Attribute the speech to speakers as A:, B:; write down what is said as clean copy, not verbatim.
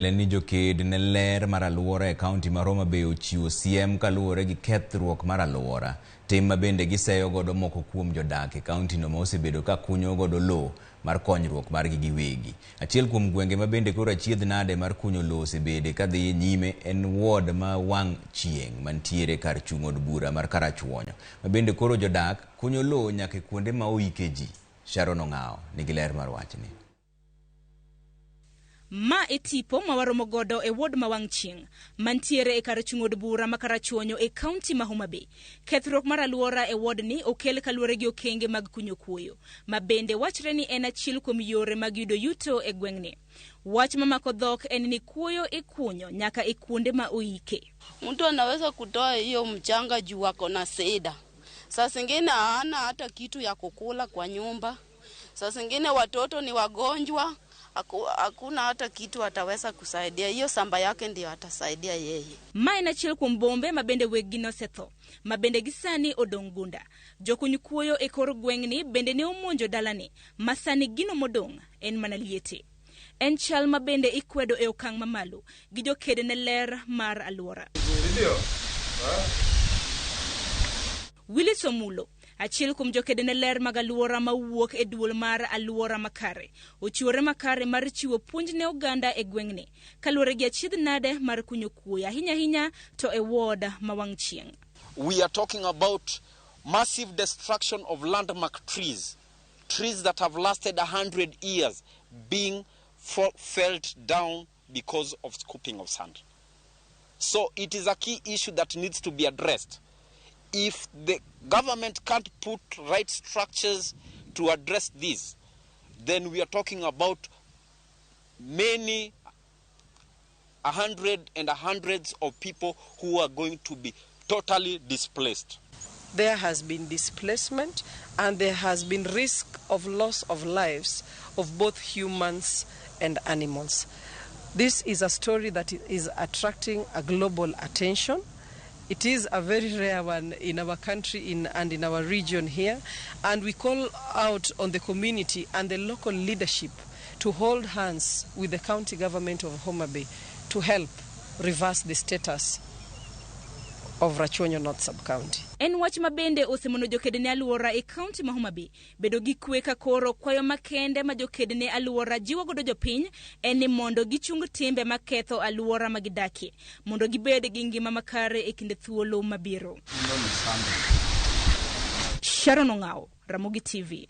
A: Leni joked ne ler mar aluora e kaunti ma Homa Bay ochiwo siem kaluwore gi kethruok mar aluora. Tim ma bende giseyo godo moko kuom jodak e kaunti no ma osebedo ka kunyo godo lowo mar konyruok margi giwegi. Achiel kuom gwenge ma bende koro achiedh nade mar kunyo lowo osebede ka dhi nyime en ward ma wang' chieng' mantiere kar chung' od bura mar Karachuonyo. Ma bende koro jodak kunyo lowo nyaka kuonde ma oike ji. Sharon Ong'ao nigi ler mar wachni.
B: Ma e tipo ma waromo godo e ward ma wang' chieng' mantiere e kar chung' od bura ma Karachuonyo e kaunti ma Homa Bay. Kethruok mar aluora e ward ni okel kaluwore gi okenge mag kunyo kuoyo, ma bende wachre ni en achiel kuom yore mag yudo yuto e gweng'ni. Wach mamako dhok en ni kuoyo ikunyo nyaka e kuonde ma oike.
C: Mtu anaweza kutoa hiyo mchanga juu wako na sida. Saa zingine hana hata kitu ya kukula kwa nyumba. Saa zingine watoto ni wagonjwa. Hakuna hata kitu ataweza kusaidia. Hiyo samba yake ndio atasaidia yeye.
B: Ma na chiel kuom bombe mabende wegino setho. Mabende gisani odongunda. Jokuny kuoyo e kor gweng'ni bende ne omonjo dalani. Masani gino modong' en mana liete. En chal mabende ikwedo e okang' mamalo gi joked ne ler mar aluora. Willy Somulo, achiel kuom joked ne ler mag aluora mawuok e duol mar aluora makare, ochiwore makare mar chiwo puonj ne oganda e gweng'ni kaluwore gi achiedh nade mar kunyo kuoyo ahinya to e ward ma wang' chieng'.
D: We are talking about massive destruction of landmark trees that have lasted 100 years being felled down because of scooping of sand. So it is a key issue that needs to be addressed. If the government can't put right structures to address this, then we are talking about many hundreds of people who are going to be totally displaced.
E: There has been displacement and there has been risk of loss of lives of both humans and animals. This is a story that is attracting a global attention. It is a very rare one in our country and in our region here, and we call out on the community and the local leadership to hold hands with the county government of Homa Bay to help reverse the status of Ramogi North Sub-County.
B: En wach mabende osemono jokedne aluora e kaunti ma Homa Bay bedo gi kwe ka koro kwayo makende ma jokedne aluora jiwo godo jopiny en ni mondo gichung timbe maketho aluora magidakie mondo gibed gi ngima makare e kinde thuolo mabiro. Sharon Ong'ao, Ramogi TV.